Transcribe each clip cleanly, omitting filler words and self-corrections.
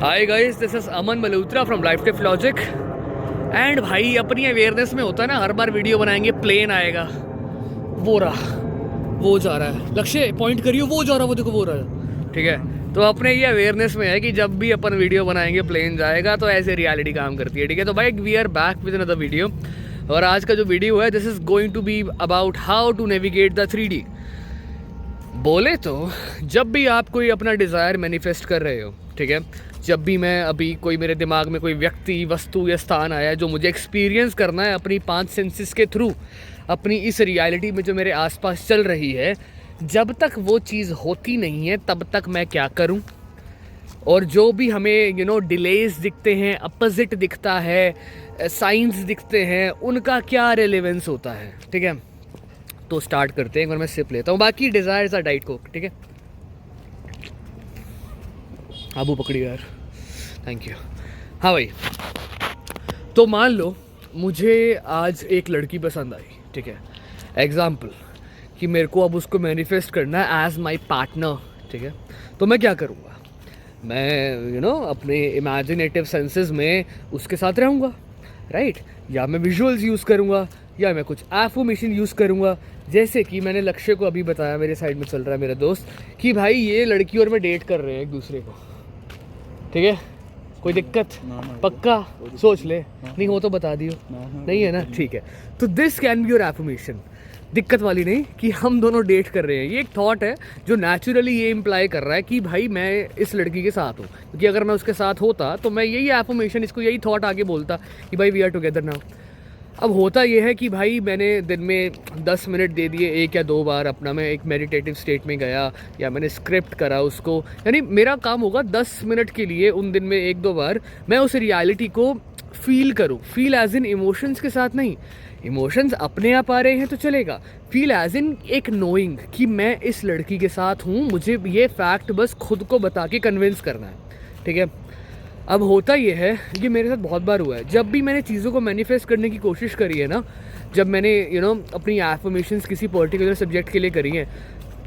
Hi guys, this is Aman Malhotra from life tip logic. And भाई अपनी awareness में होता है ना, हर बार वीडियो बनाएंगे प्लेन आएगा, वो रहा, वो जा रहा है, लक्ष्य पॉइंट करियो, वो जा रहा है, वो देखो वो रहा। ठीक है, तो अपने ये अवेयरनेस में है कि जब भी अपन वीडियो बनाएंगे प्लेन जाएगा, तो ऐसे रियलिटी काम करती है। ठीक है, तो भाई we are back with another video. और आज का जो वीडियो है, this is going to be about how to navigate the 3D। बोले तो जब भी आप कोई अपना डिज़ायर मैनिफेस्ट कर रहे हो, ठीक है, जब भी मैं अभी कोई मेरे दिमाग में कोई व्यक्ति, वस्तु या स्थान आया जो मुझे एक्सपीरियंस करना है अपनी 5 सेंसेस के थ्रू, अपनी इस रियलिटी में जो मेरे आसपास चल रही है, जब तक वो चीज़ होती नहीं है तब तक मैं क्या करूं? और जो भी हमें डिलेज दिखते हैं, अपोजिट दिखता है, साइंस दिखते हैं, उनका क्या रेलेवेंस होता है। ठीक है, तो स्टार्ट करते हैं। एक बार मैं सिप लेता हूँ, बाकी डिज़ायर्स आर डाइट कोक। ठीक है, आबू पकड़ी यार, थैंक यू। हाँ भाई, तो मान लो मुझे आज एक लड़की पसंद आई, ठीक है, एग्जाम्पल कि मेरे को अब उसको मैनिफेस्ट करना है एज माई पार्टनर। ठीक है, तो मैं क्या करूँगा? मैं अपने इमेजिनेटिव सेंसेस में उसके साथ रहूँगा, राइट? या मैं विजुअल्स यूज़ करूँगा, या मैं कुछ एफर्मेशन यूज़ करूँगा। जैसे कि मैंने लक्ष्य को अभी बताया, मेरे साइड में चल रहा है मेरा दोस्त, कि भाई ये लड़की और मैं डेट कर रहे हैं एक दूसरे को। ठीक है, कोई दिक्कत? पक्का सोच ले, नहीं हो तो बता दियो, नहीं है ना? ठीक है, तो this can be your affirmation. दिक्कत वाली नहीं कि हम दोनों डेट कर रहे हैं, ये एक थॉट है जो नेचुरली ये इम्प्लाई कर रहा है कि भाई मैं इस लड़की के साथ हूँ। क्योंकि अगर मैं उसके साथ होता तो मैं यही एफर्मेशन, इसको यही थॉट आगे बोलता कि भाई वी आर टुगेदर नाउ। अब होता यह है कि भाई मैंने दिन में 10 मिनट दे दिए, 1 या 2 बार अपना मैं एक मेडिटेटिव स्टेट में गया, या मैंने स्क्रिप्ट करा उसको, यानी मेरा काम होगा 10 मिनट के लिए उन दिन में 1-2 बार मैं उस रियलिटी को फील करूँ। फील एज इन इमोशंस के साथ नहीं, इमोशंस अपने आप आ रहे हैं तो चलेगा, फील एज इन एक नोइंग कि मैं इस लड़की के साथ हूँ, मुझे ये फैक्ट बस खुद को बता के कन्विंस करना है। ठीक है, अब होता ये है, ये मेरे साथ बहुत बार हुआ है, जब भी मैंने चीज़ों को मैनिफेस्ट करने की कोशिश करी है ना, जब मैंने अपनी एफर्मेशंस किसी पर्टिकुलर सब्जेक्ट के लिए करी हैं,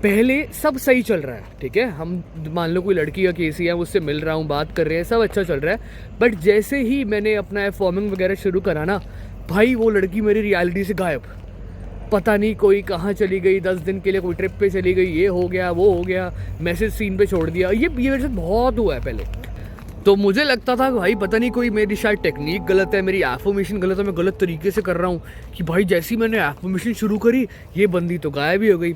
पहले सब सही चल रहा है। ठीक है, हम मान लो कोई लड़की या केसी है, उससे मिल रहा हूँ, बात कर रहे हैं, सब अच्छा चल रहा है। बट जैसे ही मैंने अपना फॉर्मिंग वगैरह शुरू करा ना, भाई वो लड़की मेरी रियलिटी से गायब, पता नहीं कोई कहाँ चली गई, 10 दिन के लिए कोई ट्रिप पे चली गई, ये हो गया वो हो गया, मैसेज सीन पे छोड़ दिया। ये मेरे साथ बहुत हुआ है पहले। तो मुझे लगता था भाई पता नहीं कोई मेरी शायद टेक्निक गलत है, मेरी एफर्मेशन गलत है, मैं गलत तरीके से कर रहा हूँ कि भाई जैसी मैंने एफर्मेशन शुरू करी ये बंदी तो गायब ही हो गई।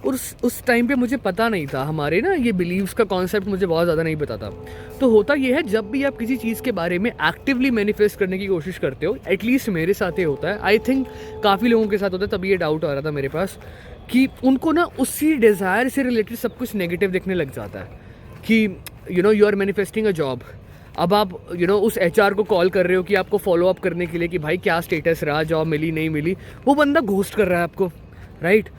और उस टाइम पे मुझे पता नहीं था, हमारे ना ये बिलीव्स का कॉन्सेप्ट मुझे बहुत ज़्यादा नहीं पता था। तो होता ये है, जब भी आप किसी चीज़ के बारे में एक्टिवली मैनिफेस्ट करने की कोशिश करते हो, एटलीस्ट मेरे साथ ये होता है, आई थिंक काफ़ी लोगों के साथ होता है, तभी ये डाउट आ रहा था मेरे पास कि उनको ना उसी डिज़ायर से रिलेटेड सब कुछ नेगेटिव दिखने लग जाता है। कि you are manifesting a job, अब आप उस HR को कॉल कर रहे हो कि आपको फॉलो अप करने के लिए कि भाई क्या स्टेटस रहा, जॉब मिली नहीं मिली, वो बंदा घोस्ट कर रहा है आपको, राइट?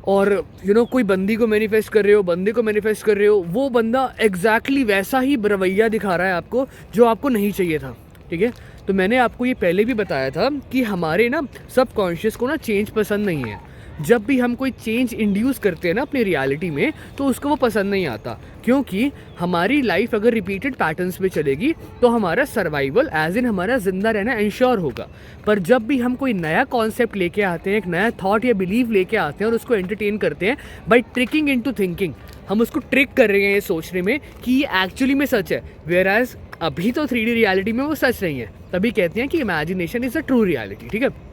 और कोई बंदी को मैनिफेस्ट कर रहे हो, बंदे को मैनिफेस्ट कर रहे हो, वो बंदा एग्जैक्टली वैसा ही रवैया दिखा रहा है आपको जो आपको नहीं चाहिए था। ठीक है, तो मैंने आपको ये पहले भी बताया था कि हमारे ना सबकॉन्शियस को ना चेंज पसंद नहीं है। जब भी हम कोई चेंज इंड्यूस करते हैं ना अपनी रियलिटी में, तो उसको वो पसंद नहीं आता, क्योंकि हमारी लाइफ अगर रिपीटेड पैटर्न्स में चलेगी तो हमारा सर्वाइवल एज इन हमारा जिंदा रहना इंश्योर होगा। पर जब भी हम कोई नया कॉन्सेप्ट लेके आते हैं, एक नया थॉट या बिलीव लेके आते हैं और उसको एंटरटेन करते हैं बाय ट्रिकिंग इनटू थिंकिंग, हम उसको ट्रिक कर रहे हैं ये सोचने में कि ये एक्चुअली में सच है, वेयर एज अभी तो 3D रियलिटी में वो सच नहीं है। तभी कहते हैं कि imagination is a true reality. ठीक है,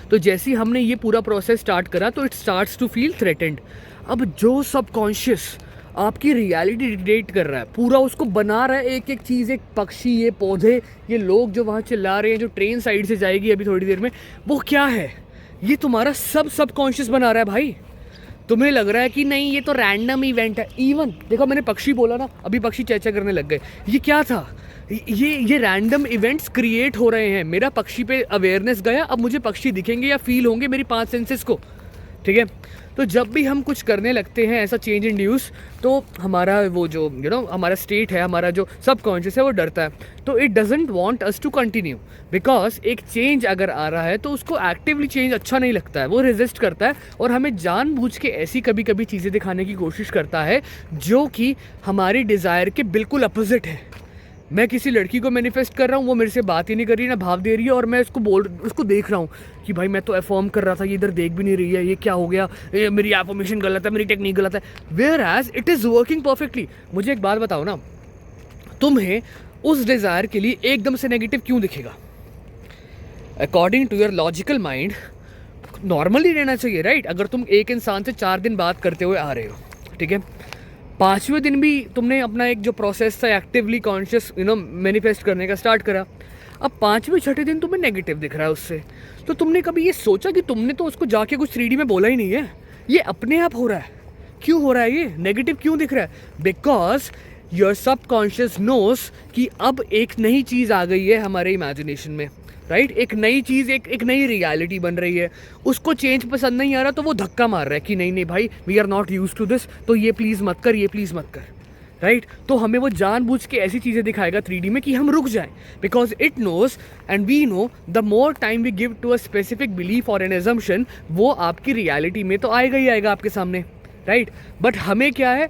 तो जैसे ही हमने ये पूरा प्रोसेस स्टार्ट करा तो it starts to feel threatened. अब जो सबकॉन्शियस आपकी रियलिटी डिक्टेट कर रहा है, पूरा उसको बना रहा है, एक एक चीज़, एक पक्षी, ये पौधे, ये लोग जो वहाँ चिल्ला रहे हैं, जो ट्रेन साइड से जाएगी अभी थोड़ी देर में, वो क्या है? ये तुम्हारा सबकॉन्शियस बना रहा है भाई। तुम्हें लग रहा है कि नहीं ये तो रैंडम इवेंट है। इवन देखो, मैंने पक्षी बोला ना, अभी पक्षी चेचा करने लग गए, ये क्या था? ये रैंडम इवेंट्स क्रिएट हो रहे हैं। मेरा पक्षी पे अवेयरनेस गया, अब मुझे पक्षी दिखेंगे या फील होंगे मेरी 5 सेंसेस को। ठीक है। तो जब भी हम कुछ करने लगते हैं ऐसा चेंज इंड्यूस, तो हमारा वो जो हमारा स्टेट है, हमारा जो सबकॉन्शियस है वो डरता है, तो it doesn't want us to continue, because एक चेंज अगर आ रहा है तो उसको एक्टिवली चेंज अच्छा नहीं लगता है, वो रेजिस्ट करता है और हमें जानबूझ के ऐसी कभी कभी चीज़ें दिखाने की कोशिश करता है जो कि हमारी डिज़ायर के बिल्कुल अपोजिट है। मैं किसी लड़की को मैनिफेस्ट कर रहा हूँ, वो मेरे से बात ही नहीं कर रही, ना भाव दे रही है, और मैं उसको देख रहा हूँ कि भाई मैं तो अफॉर्म कर रहा था, ये इधर देख भी नहीं रही है, ये क्या हो गया, ये मेरी एफॉर्मेशन गलत है, मेरी टेक्निक गलत है, whereas it is working perfectly. मुझे एक बात बताओ ना, तुम्हें उस डिज़ायर के लिए एकदम से नेगेटिव क्यों दिखेगा? According to your logical mind normally रहना चाहिए, राइट? अगर तुम एक इंसान से 4 दिन बात करते हुए आ रहे हो, ठीक है, 5वें दिन भी तुमने अपना एक जो प्रोसेस था एक्टिवली कॉन्शियस मैनिफेस्ट करने का स्टार्ट करा, अब 5वें 6ठे दिन तुम्हें नेगेटिव दिख रहा है उससे, तो तुमने कभी ये सोचा कि तुमने तो उसको जाके कुछ 3D में बोला ही नहीं है, ये अपने आप हो रहा है। क्यों हो रहा है ये नेगेटिव क्यों दिख रहा है? बिकॉज योर सबकॉन्शियस नोस कि अब एक नई चीज़ आ गई है हमारे इमेजिनेशन में, राइट? एक नई चीज़, एक नई रियलिटी बन रही है, उसको चेंज पसंद नहीं आ रहा, तो वो धक्का मार रहा है कि नहीं नहीं भाई, we are not use to this, तो ये प्लीज़ मत कर, ये प्लीज़ मत कर, राइट? तो हमें वो जानबूझ के ऐसी चीज़ें दिखाएगा 3D में कि हम रुक जाएं, because it knows and we know the more time we give to a specific belief और एन एजम्पशन, वो आपकी रियलिटी में तो आएगा ही आएगा आपके सामने, राइट? बट हमें क्या है,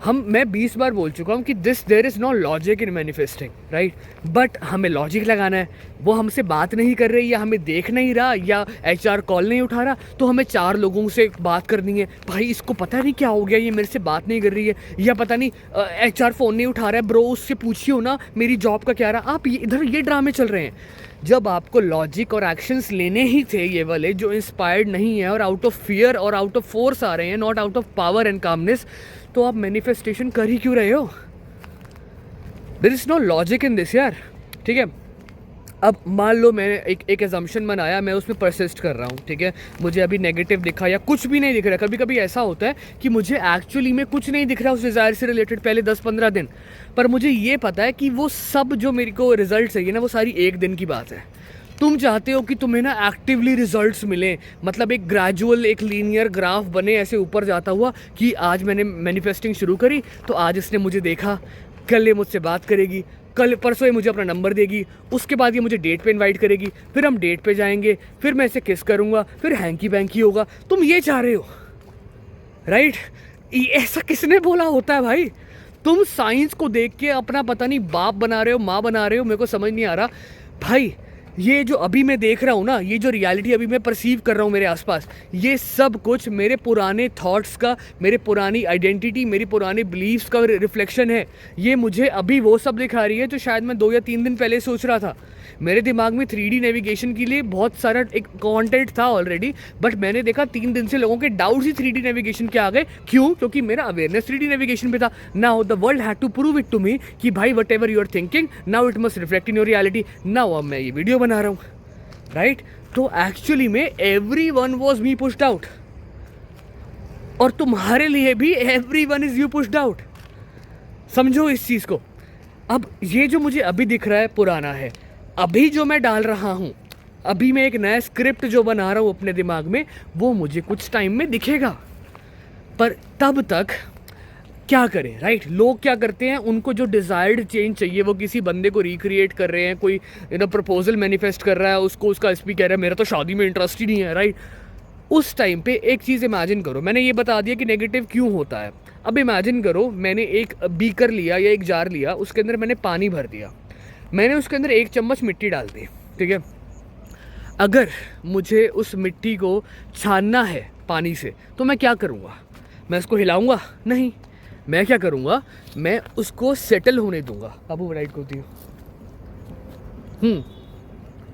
मैं 20 बार बोल चुका हूँ कि there is no logic in manifesting, right? But हमें लॉजिक लगाना है, वो हमसे बात नहीं कर रही, या हमें देख नहीं रहा, या HR कॉल नहीं उठा रहा, तो हमें 4 लोगों से बात करनी है। भाई इसको पता नहीं क्या हो गया, ये मेरे से बात नहीं कर रही है, या पता नहीं HR फ़ोन नहीं उठा रहा है, ब्रो उससे पूछियो ना मेरी जॉब का क्या रहा। आप इधर ये ड्रामे चल रहे हैं, जब आपको लॉजिक और एक्शंस लेने ही थे ये वाले जो इंस्पायर्ड नहीं है और आउट ऑफ फियर और आउट ऑफ फोर्स आ रहे हैं, not out of power and calmness, तो आप मैनिफेस्टेशन कर ही क्यों रहे हो? There is no logic in this यार, ठीक है? अब मान लो मैंने एक एजम्पशन बनाया, मैं उसमें परसिस्ट कर रहा हूँ, ठीक है, मुझे अभी नेगेटिव दिखा या कुछ भी नहीं दिख रहा। कभी कभी ऐसा होता है कि मुझे एक्चुअली में कुछ नहीं दिख रहा उस डिज़ायर से रिलेटेड पहले 10-15 दिन, पर मुझे ये पता है कि वो सब जो मेरे को रिजल्ट चाहिए ना, वो सारी एक दिन की बात है। तुम चाहते हो कि तुम्हें ना एक्टिवली रिजल्ट्स मिले, मतलब एक ग्रेजुअल, एक लीनियर ग्राफ बने ऐसे ऊपर जाता हुआ कि आज मैंने मैनिफेस्टिंग शुरू करी तो आज इसने मुझे देखा, कल ये मुझसे बात करेगी, कल परसों ये मुझे अपना नंबर देगी, उसके बाद ये मुझे डेट पे इनवाइट करेगी, फिर हम डेट पे जाएंगे, फिर मैं इसे किस करूँगा, फिर हैंकी बैंकी होगा। तुम ये चाह रहे हो, राइट? ऐसा किसने बोला होता है भाई? तुम साइंस को देख के अपना पता नहीं बाप बना रहे हो, माँ बना रहे हो, मेरे को समझ नहीं आ रहा भाई। ये जो अभी मैं देख रहा हूँ ना, ये जो रियलिटी अभी मैं परसीव कर रहा हूँ मेरे आसपास, ये सब कुछ मेरे पुराने थॉट्स का, मेरे पुरानी आइडेंटिटी, मेरी पुरानी बिलीव्स का रिफ्लेक्शन है। ये मुझे अभी वो सब दिखा रही है जो शायद मैं 2 या 3 दिन पहले सोच रहा था। मेरे दिमाग में 3D नेविगेशन के लिए बहुत सारा एक कंटेंट था ऑलरेडी, बट मैंने देखा 3 दिन से लोगों के डाउट्स ही 3D नेविगेशन के आ गए। क्यों? क्योंकि मेरा अवेयरनेस 3D नेविगेशन पे था। Now the world had to prove it to me कि भाई whatever you are thinking now it must reflect in your reality. Now अब मैं ये वीडियो बना रहा हूँ, राइट? तो एक्चुअली में everyone was me pushed out, और तुम्हारे लिए भी everyone is you pushed out. समझो इस चीज़ को। अब ये जो मुझे अभी दिख रहा है पुराना है, अभी जो मैं डाल रहा हूँ, अभी मैं एक नया स्क्रिप्ट जो बना रहा हूँ अपने दिमाग में, वो मुझे कुछ टाइम में दिखेगा, पर तब तक क्या करें, राइट? लोग क्या करते हैं, उनको जो डिज़ायर्ड चेंज चाहिए वो किसी बंदे को रिक्रिएट कर रहे हैं, कोई प्रपोजल मैनिफेस्ट कर रहा है, उसको उसका एसपी कह रहा है मेरा तो शादी में इंटरेस्ट ही नहीं है, राइट? उस टाइम पे एक चीज़ इमेजिन करो, मैंने ये बता दिया कि नेगेटिव क्यों होता है। अब इमेजिन करो मैंने एक बीकर लिया या एक जार लिया, उसके अंदर मैंने पानी भर दिया, मैंने उसके अंदर 1 चम्मच मिट्टी डाल दी, ठीक है? अगर मुझे उस मिट्टी को छानना है पानी से तो मैं क्या करूँगा? मैं उसको हिलाऊंगा? नहीं, मैं क्या करूँगा, मैं उसको सेटल होने दूंगा। बाबू राइट को दियो।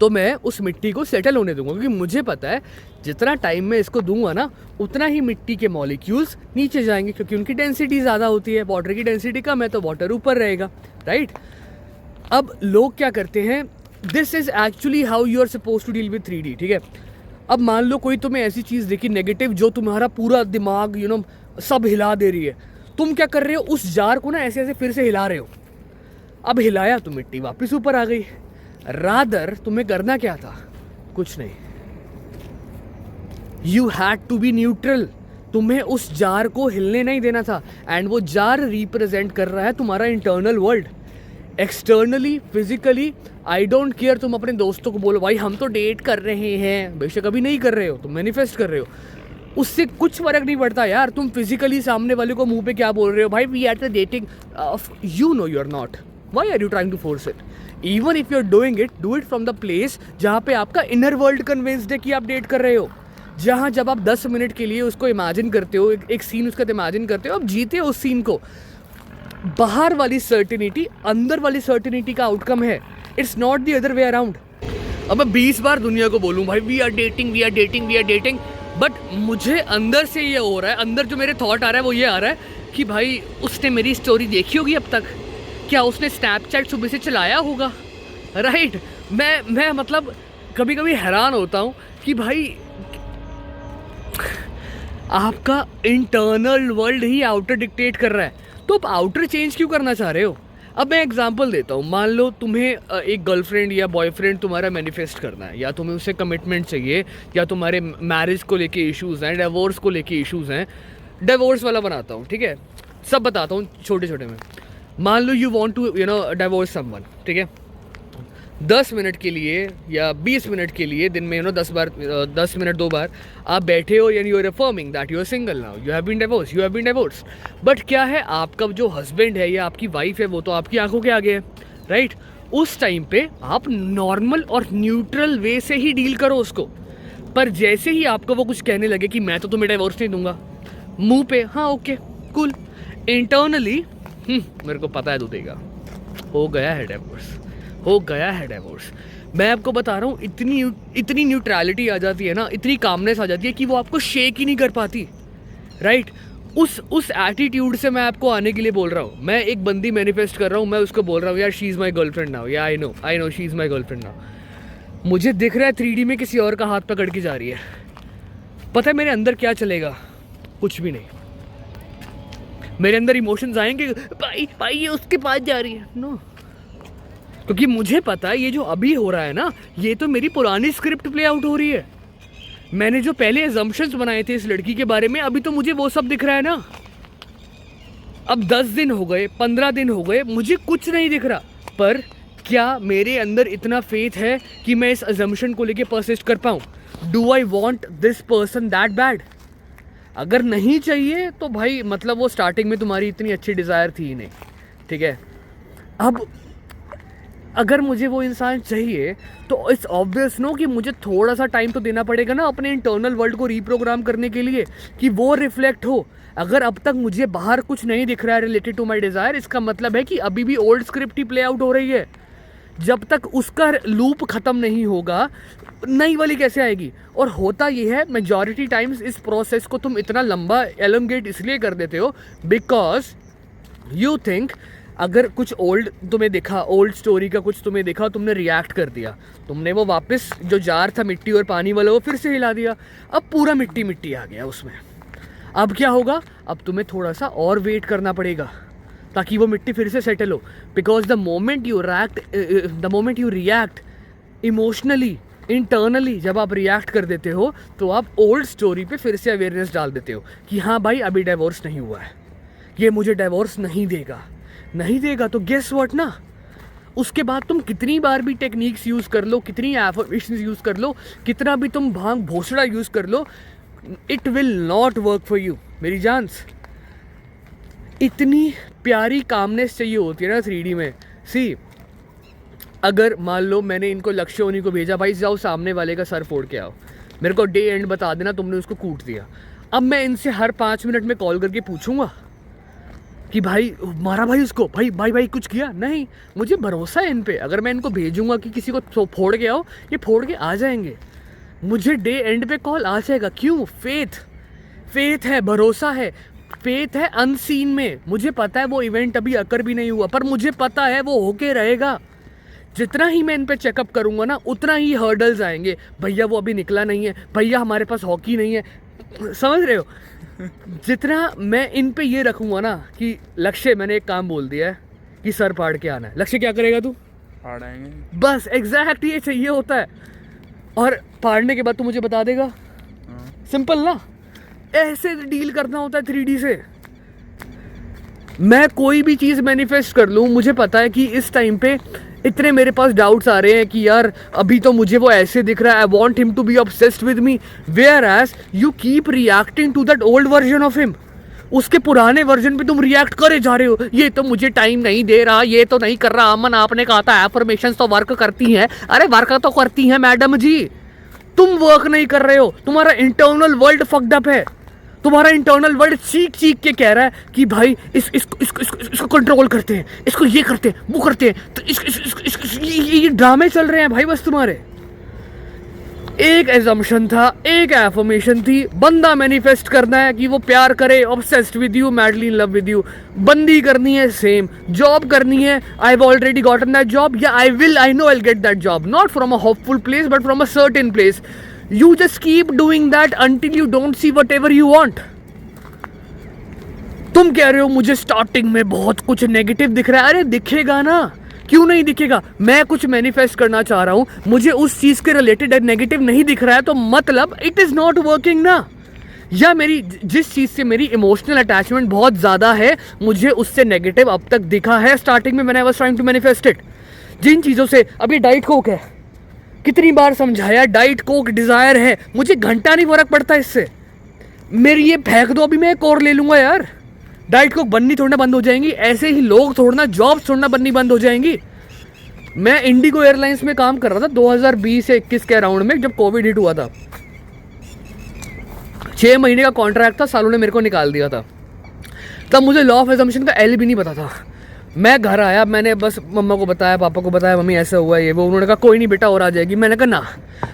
तो मैं उस मिट्टी को सेटल होने दूंगा, क्योंकि मुझे पता है जितना टाइम मैं इसको दूंगा ना, उतना ही मिट्टी के मॉलिक्यूल्स नीचे जाएंगे, क्योंकि उनकी डेंसिटी ज़्यादा होती है। वाटर की डेंसिटी कम है तो वाटर ऊपर रहेगा, राइट? अब लोग क्या करते हैं, this is actually how you are suppose to deal with 3D, ठीक है? अब मान लो कोई तुम्हें ऐसी चीज़ देखी नेगेटिव जो तुम्हारा पूरा दिमाग सब हिला दे रही है, तुम क्या कर रहे हो, उस जार को ना ऐसे ऐसे फिर से हिला रहे हो। अब हिलाया तो मिट्टी वापस ऊपर आ गई। रादर तुम्हें करना क्या था? कुछ नहीं, you had to be neutral, तुम्हें उस जार को हिलने नहीं देना था। एंड वो जार रिप्रेजेंट कर रहा है तुम्हारा internal world. Externally, physically, I don't care, तुम अपने दोस्तों को बोलो भाई हम तो डेट कर रहे हैं, बेशक अभी नहीं कर रहे हो, तुम मैनिफेस्ट कर रहे हो, उससे कुछ फर्क नहीं पड़ता यार। तुम फिजिकली सामने वाले को मुंह पे क्या बोल रहे हो, भाई we are the dating, you know you are not, why are you trying to force it? Even if you are doing it, do it from the place जहाँ पे आपका इनर वर्ल्ड कन्विंस्ड है कि आप डेट कर रहे हो। जहाँ जब आप 10 मिनट के लिए उसको इमेजिन करते हो, एक सीन उसका इमेजिन करते हो, आप जीते हो उस सीन को। बाहर वाली सर्टिनिटी अंदर वाली सर्टिनिटी का आउटकम है, it's not the other way around. अब मैं 20 बार दुनिया को बोलूँ भाई we are dating, we are dating, we are dating, but मुझे अंदर से ये हो रहा है, अंदर जो मेरे थॉट आ रहा है वो ये आ रहा है कि भाई उसने मेरी स्टोरी देखी होगी अब तक, क्या उसने स्नैपचैट सुबह से चलाया होगा, राइट? मैं मतलब कभी कभी हैरान होता हूँ कि भाई आपका इंटरनल वर्ल्ड ही आउटर डिक्टेट कर रहा है, तो आप आउटर चेंज क्यों करना चाह रहे हो? अब मैं एग्जांपल देता हूँ, मान लो तुम्हें एक गर्लफ्रेंड या बॉयफ्रेंड तुम्हारा मैनिफेस्ट करना है, या तुम्हें उससे कमिटमेंट चाहिए, या तुम्हारे मैरिज को लेके इश्यूज़ हैं, डिवोर्स को लेके इश्यूज़ हैं। डिवोर्स वाला बनाता हूँ, ठीक है, सब बताता हूँ छोटे छोटे में। मान लो you want to divorce someone, ठीक है, 10 मिनट के लिए या 20 मिनट के लिए दिन में 10 मिनट 2 बार आप बैठे हो, यानी you are affirming that you are single now, you have been divorce. But क्या है, आपका जो हस्बैंड है या आपकी वाइफ है वो तो आपकी आंखों के आगे है, राइट? उस टाइम पे आप नॉर्मल और न्यूट्रल वे से ही डील करो उसको। पर जैसे ही आपको वो कुछ कहने लगे कि मैं तो तुम्हें डिवोर्स नहीं दूंगा, मुंह पे हाँ ओके कूल, इंटरनली मेरे को पता है तू देगा, हो गया है डिवोर्स। मैं आपको बता रहा हूँ, इतनी न्यूट्रलिटी आ जाती है ना, इतनी कामनेस आ जाती है कि वो आपको शेक ही नहीं कर पाती, राइट? उस एटीट्यूड से मैं आपको आने के लिए बोल रहा हूँ। मैं एक बंदी मैनिफेस्ट कर रहा हूँ, मैं उसको बोल रहा हूँ यार she is my girlfriend now, या I know she is my girlfriend now. मुझे दिख रहा है 3D में किसी और का हाथ पकड़ के जा रही है, पता है मेरे अंदर क्या चलेगा? कुछ भी नहीं। मेरे अंदर इमोशंस आएंगे, भाई ये उसके पास जा रही है, नो, क्योंकि मुझे पता है ये जो अभी हो रहा है ना, ये तो मेरी पुरानी स्क्रिप्ट प्ले आउट हो रही है। मैंने जो पहले अजम्पशंस बनाए थे इस लड़की के बारे में, अभी तो मुझे वो सब दिख रहा है ना। अब 10 दिन हो गए, 15 दिन हो गए, मुझे कुछ नहीं दिख रहा। पर क्या मेरे अंदर इतना फेथ है कि मैं इस अजम्पशन को लेके परसिस्ट कर पाऊँ? Do I want this person that bad? अगर नहीं चाहिए तो भाई मतलब वो स्टार्टिंग में तुम्हारी इतनी अच्छी डिज़ायर थी ही नहीं, ठीक है? अब अगर मुझे वो इंसान चाहिए तो इट्स ऑब्वियस नो कि मुझे थोड़ा सा टाइम तो देना पड़ेगा ना अपने इंटरनल वर्ल्ड को रीप्रोग्राम करने के लिए, कि वो रिफ्लेक्ट हो। अगर अब तक मुझे बाहर कुछ नहीं दिख रहा है रिलेटेड टू माई डिज़ायर, इसका मतलब है कि अभी भी ओल्ड स्क्रिप्ट ही प्ले आउट हो रही है। जब तक उसका लूप ख़त्म नहीं होगा, नई वाली कैसे आएगी? और होता ये है मेजॉरिटी टाइम्स इस प्रोसेस को तुम इतना लंबा एलोंगेट इसलिए कर देते हो बिकॉज यू थिंक अगर कुछ ओल्ड तुम्हें दिखा, ओल्ड स्टोरी का कुछ तुम्हें दिखा, तुमने रिएक्ट कर दिया, तुमने वो वापस जो जार था मिट्टी और पानी वाला वो फिर से हिला दिया, अब पूरा मिट्टी आ गया उसमें। अब क्या होगा? अब तुम्हें थोड़ा सा और वेट करना पड़ेगा ताकि वो मिट्टी फिर से सेटल हो। Because the moment you react emotionally, internally, जब आप रिएक्ट कर देते हो तो आप ओल्ड स्टोरी पे फिर से अवेयरनेस डाल देते हो कि हाँ भाई अभी डिवोर्स नहीं हुआ है, ये मुझे डिवोर्स नहीं देगा तो गेस व्हाट ना, उसके बाद तुम कितनी बार भी टेक्निक्स यूज़ कर लो, कितनी एफर्मेशंस यूज़ कर लो, कितना भी तुम भांग भोसड़ा यूज़ कर लो, it will not work for you मेरी जान्स। इतनी प्यारी कामनेस चाहिए होती है ना 3D में। सी, अगर मान लो मैंने इनको लक्ष्य उन्हीं को भेजा, भाई जाओ सामने वाले का सर फोड़ के आओ, मेरे को डे एंड बता देना, तुमने उसको कूट दिया। अब मैं इनसे हर 5 मिनट में कॉल करके पूछूंगा कि भाई मारा भाई उसको, भाई कुछ किया? नहीं, मुझे भरोसा है इन पे। अगर मैं इनको भेजूंगा कि किसी को फोड़ के आओ, ये फोड़ के आ जाएंगे, मुझे डे एंड पे कॉल आ जाएगा। क्यों? फेथ है, भरोसा है, फेथ है अनसीन में। मुझे पता है वो इवेंट अभी अकर भी नहीं हुआ, पर मुझे पता है वो होके रहेगा। जितना ही मैं इन पे चेकअप करूंगा ना, उतना ही हर्डल्स आएंगे। भैया वो अभी निकला नहीं है, भैया हमारे पास हॉकी नहीं है, समझ रहे हो? जितना मैं इन पे ये रखूंगा ना कि लक्ष्य, मैंने एक काम बोल दिया है कि सर फाड़ के आना है, लक्ष्य क्या करेगा तू? फाड़ आएंगे। बस एग्जैक्ट ये चाहिए होता है। और फाड़ने के बाद तू मुझे बता देगा सिंपल ना, ऐसे डील करना होता है 3D से। मैं कोई भी चीज़ मैनिफेस्ट कर लूँ, मुझे पता है कि इस टाइम पे इतने मेरे पास डाउट्स आ रहे हैं कि यार अभी तो मुझे वो ऐसे दिख रहा है, I want him to be obsessed with me, whereas you keep reacting to that old version of him. उसके पुराने वर्जन पे तुम रिएक्ट करे जा रहे हो, ये तो मुझे टाइम नहीं दे रहा, ये तो नहीं कर रहा। अमन आपने कहा था एफर्मेशंस तो वर्क करती हैं, अरे वर्क तो करती हैं मैडम जी, तुम वर्क नहीं कर रहे हो, तुम्हारा इंटरनल वर्ल्ड फक्ड अप है। तुम्हारा इंटरनल वर्ल्ड चीख चीख के कह रहा है कि भाई इसको कंट्रोल करते हैं, इसको ये करते हैं, वो करते हैं, तो ये ड्रामे चल रहे हैं भाई बस तुम्हारे। एक एजम्पशन था, एक एफर्मेशन थी, बंदा मैनिफेस्ट करना है कि वो प्यार करे, obsessed with you, madly in love with you. बंदी करनी है सेम, जॉब करनी है, I have already gotten that job, या I know I will get that job, not from a hopeful place but from a certain place. You just keep doing that until you don't see whatever you want. तुम कह रहे हो मुझे starting में बहुत कुछ negative दिख रहा है, अरे दिखेगा ना, क्यों नहीं दिखेगा। मैं कुछ मैनिफेस्ट करना चाह रहा हूं, मुझे उस चीज के रिलेटेड नेगेटिव नहीं दिख रहा है, तो मतलब इट इज नॉट वर्किंग ना। या मेरी जिस चीज से मेरी इमोशनल अटैचमेंट बहुत ज्यादा है, मुझे उससे नेगेटिव अब तक दिखा है स्टार्टिंग में when I was trying to manifest it. जिन चीजों से, अभी डाइट कोक है, कितनी बार समझाया डाइट कोक डिजायर है, मुझे घंटा नहीं फर्क पड़ता इससे, मेरी ये फेंक दो, अभी मैं एक और ले लूंगा यार। डाइट कोक बननी थोड़ा बंद हो जाएंगी, ऐसे ही लोग थोड़ा जॉब छोड़ना बननी बंद हो जाएंगी। मैं इंडिगो एयरलाइंस में काम कर रहा था 2020 से 21 के अराउंड में, जब कोविड हिट हुआ था। 6 महीने का कॉन्ट्रैक्ट था, सालों ने मेरे को निकाल दिया था। तब मुझे लॉ ऑफ एजम्पशन का एल भी नहीं पता था। मैं घर आया, मैंने बस मम्मा को बताया, पापा को बताया, मम्मी ऐसा हुआ ये वो। उन्होंने कहा कोई नहीं बेटा और आ जाएगी। मैंने कहा ना,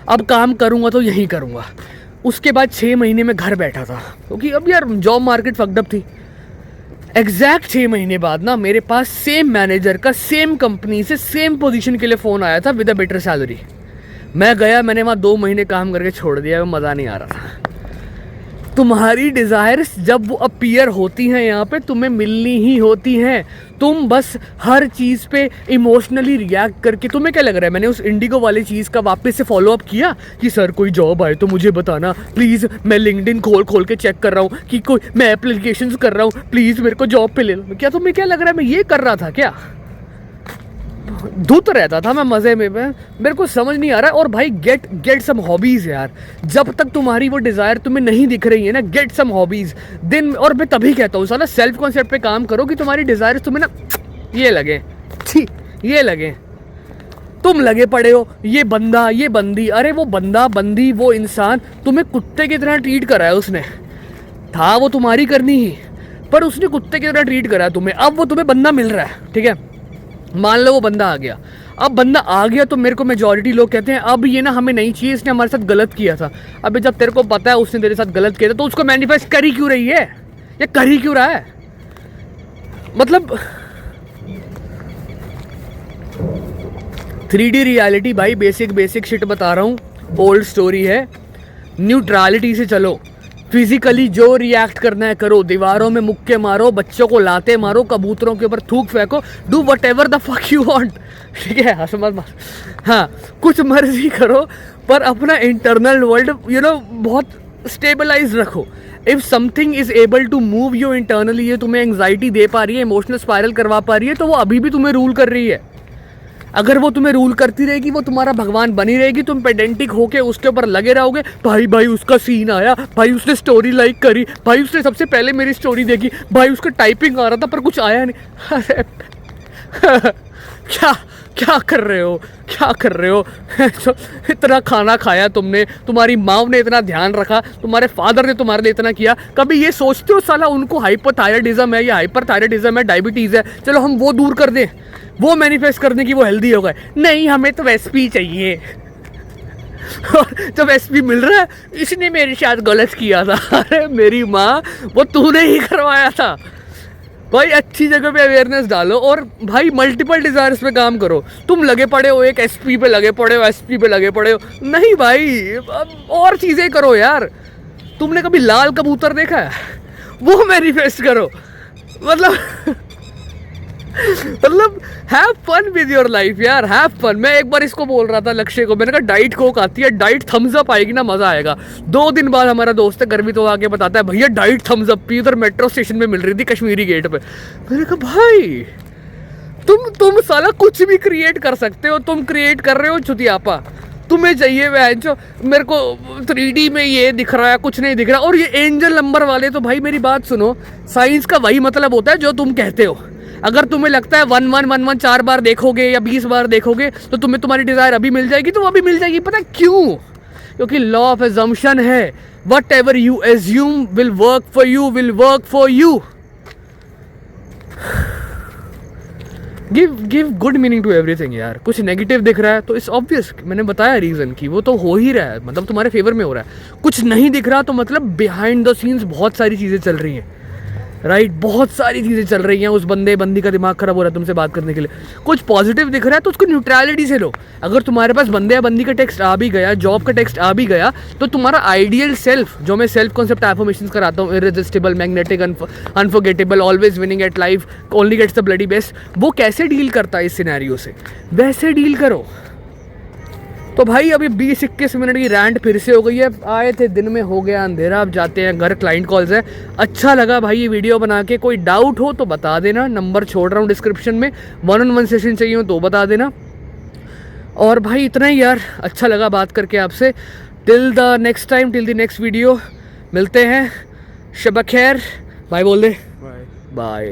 अब काम करूँगा तो यहीं करूँगा। उसके बाद 6 महीने में घर बैठा था, क्योंकि अब यार जॉब मार्केट फकडअप थी। एग्जैक्ट 6 महीने बाद ना मेरे पास सेम मैनेजर का सेम कंपनी से सेम पोजीशन के लिए फ़ोन आया था विद अ बेटर सैलरी। मैं गया, मैंने वहाँ 2 महीने काम करके छोड़ दिया, मज़ा नहीं आ रहा था। तुम्हारी डिज़ायर्स जब वो अपीयर होती हैं यहाँ पे, तुम्हें मिलनी ही होती हैं। तुम बस हर चीज़ पे इमोशनली रिएक्ट करके, तुम्हें क्या लग रहा है मैंने उस इंडिगो वाली चीज़ का वापस से फॉलो अप किया कि सर कोई जॉब आए तो मुझे बताना प्लीज़, मैं लिंक्डइन खोल के चेक कर रहा हूँ कि कोई, मैं एप्लीकेशंस कर रहा हूँ, प्लीज़ मेरे को जॉब पे ले लो। क्या तुम्हें क्या लग रहा है मैं ये कर रहा था क्या? धुत रहता था मैं मज़े में, मेरे को समझ नहीं आ रहा है। और भाई गेट सम हॉबीज़ यार, जब तक तुम्हारी वो डिज़ायर तुम्हें नहीं दिख रही है ना, गेट सम हॉबीज़ दिन। और मैं तभी कहता हूँ साला सेल्फ कॉन्सेप्ट पे काम करो कि तुम्हारी डिज़ायर तुम्हें ना ये लगे, छी ये लगे, तुम लगे पड़े हो ये बंदा ये बंदी। अरे वो बंदा बंदी वो इंसान तुम्हें कुत्ते की तरह ट्रीट करा है, उसने था वो तुम्हारी करनी ही, पर उसने कुत्ते की तरह ट्रीट करा है तुम्हें। अब वो तुम्हें बंदा मिल रहा है, ठीक है, मान लो वो बंदा आ गया। अब बंदा आ गया तो मेरे को मेजॉरिटी लोग कहते हैं अब ये ना हमें नहीं चाहिए, इसने हमारे साथ गलत किया था। अबे जब तेरे को पता है उसने तेरे साथ गलत किया था तो उसको मैनिफेस्ट कर ही क्यों रही है, या कर ही क्यों रहा है? मतलब 3D रियलिटी भाई, बेसिक शिट बता रहा हूँ, ओल्ड स्टोरी है। न्यूट्रलिटी से चलो, फिजिकली जो रिएक्ट करना है करो, दीवारों में मुक्के मारो, बच्चों को लाते मारो, कबूतरों के ऊपर थूक फेंको, do what ever the fuck you want, ठीक है, हंस मत मार, हाँ कुछ मर्जी करो, पर अपना इंटरनल वर्ल्ड बहुत स्टेबलाइज रखो। If something is able to move you internally, ये तुम्हें एंग्जाइटी दे पा रही है, इमोशनल स्पाइरल करवा पा रही है, तो वो अभी भी तुम्हें रूल कर रही है। अगर वो तुम्हें रूल करती रहेगी, वो तुम्हारा भगवान बनी रहेगी, तुम पेडेंटिक होके उसके ऊपर लगे रहोगे, भाई उसका सीन आया, भाई उसने स्टोरी लाइक करी, भाई उसने सबसे पहले मेरी स्टोरी देखी, भाई उसका टाइपिंग आ रहा था पर कुछ आया नहीं। अरे क्या कर रहे हो इतना खाना खाया तुमने, तुम्हारी माँ ने इतना ध्यान रखा, तुम्हारे फादर ने तुम्हारे लिए इतना किया, कभी ये सोचते हो साला उनको हाइपोथायराइडिज्म है या हाइपरथायराइडिज्म है, डायबिटीज़ है, चलो हम वो दूर कर दें, वो मैनिफेस्ट कर दें कि वो हेल्दी हो गए? नहीं, हमें तो एसपी चाहिए। और जब एसपी मिल रहा है, इसने मेरे साथ गलत किया था, अरे मेरी माँ वो तूने ही करवाया था। भाई अच्छी जगह पे अवेयरनेस डालो और भाई मल्टीपल डिज़ायर्स पे काम करो। तुम लगे पड़े हो एक एसपी पे लगे पड़े हो, एसपी पे लगे पड़े हो, नहीं भाई और चीज़ें करो यार। तुमने कभी लाल कबूतर देखा है? वो मैनिफेस्ट करो। मतलब मतलब have fun with your life यार, हैव फन। मैं एक बार इसको बोल रहा था लक्ष्य को, मैंने कहा डाइट कोक आती है, डाइट थम्स अप आएगी ना मजा आएगा। 2 दिन बाद हमारा दोस्त है गर्मी तो आके बताता है भैया डाइट थम्स अप पी, उधर मेट्रो स्टेशन में मिल रही थी कश्मीरी गेट पे। मैंने कहा भाई तुम साला कुछ भी क्रिएट कर सकते हो, तुम क्रिएट कर रहे हो चुतियापा। तुम्हें चाहिए वह जो मेरे को 3D में ये दिख रहा है, कुछ नहीं दिख रहा। और ये एंजल नंबर वाले तो भाई मेरी बात सुनो, साइंस का वही मतलब होता है जो तुम कहते हो। अगर तुम्हें लगता है 1 1 1 1 4 बार देखोगे या 20 बार देखोगे तो तुम्हें तुम्हारी डिजायर अभी मिल जाएगी, तो वो अभी मिल जाएगी। पता है क्यों? क्योंकि लॉ ऑफ एजम्पशन है, whatever you assume will work for you, will work for you. Give good meaning to everything यार। कुछ नेगेटिव दिख रहा है तो इट्स ऑब्वियस, मैंने बताया रीज़न कि वो तो हो ही रहा है, मतलब तुम्हारे फेवर में हो रहा है। कुछ नहीं दिख रहा तो मतलब बिहाइंड द सीन्स बहुत सारी चीज़ें चल रही हैं, राइट बहुत सारी चीज़ें चल रही हैं। उस बंदी का दिमाग खराब हो रहा है तुमसे बात करने के लिए। कुछ पॉजिटिव दिख रहा है तो उसको न्यूट्रलिटी से लो। अगर तुम्हारे पास बंदे या बंदी का टेक्स्ट आ भी गया, जॉब का टेक्स्ट आ भी गया, तो तुम्हारा आइडियल सेल्फ, जो मैं सेल्फ कॉन्सेप्ट एफर्मेशंस कराता हूँ, irresistible, magnetic, unforgettable, always winning at life, only gets the bloody best, वो कैसे डील करता है इस सिनेरियो से, वैसे डील करो। तो भाई अभी 20-21 मिनट की रैंट फिर से हो गई है। आए थे दिन में, हो गया अंधेरा, अब जाते हैं घर, क्लाइंट कॉल्स है। अच्छा लगा भाई ये वीडियो बना के, कोई डाउट हो तो बता देना, नंबर छोड़ रहा हूँ डिस्क्रिप्शन में, 1-on-1 सेशन चाहिए हो तो बता देना। और भाई इतना ही यार, अच्छा लगा बात करके आपसे। Till the next time, till the next video, मिलते हैं। शब खैर, बाय बोल दे, बाय।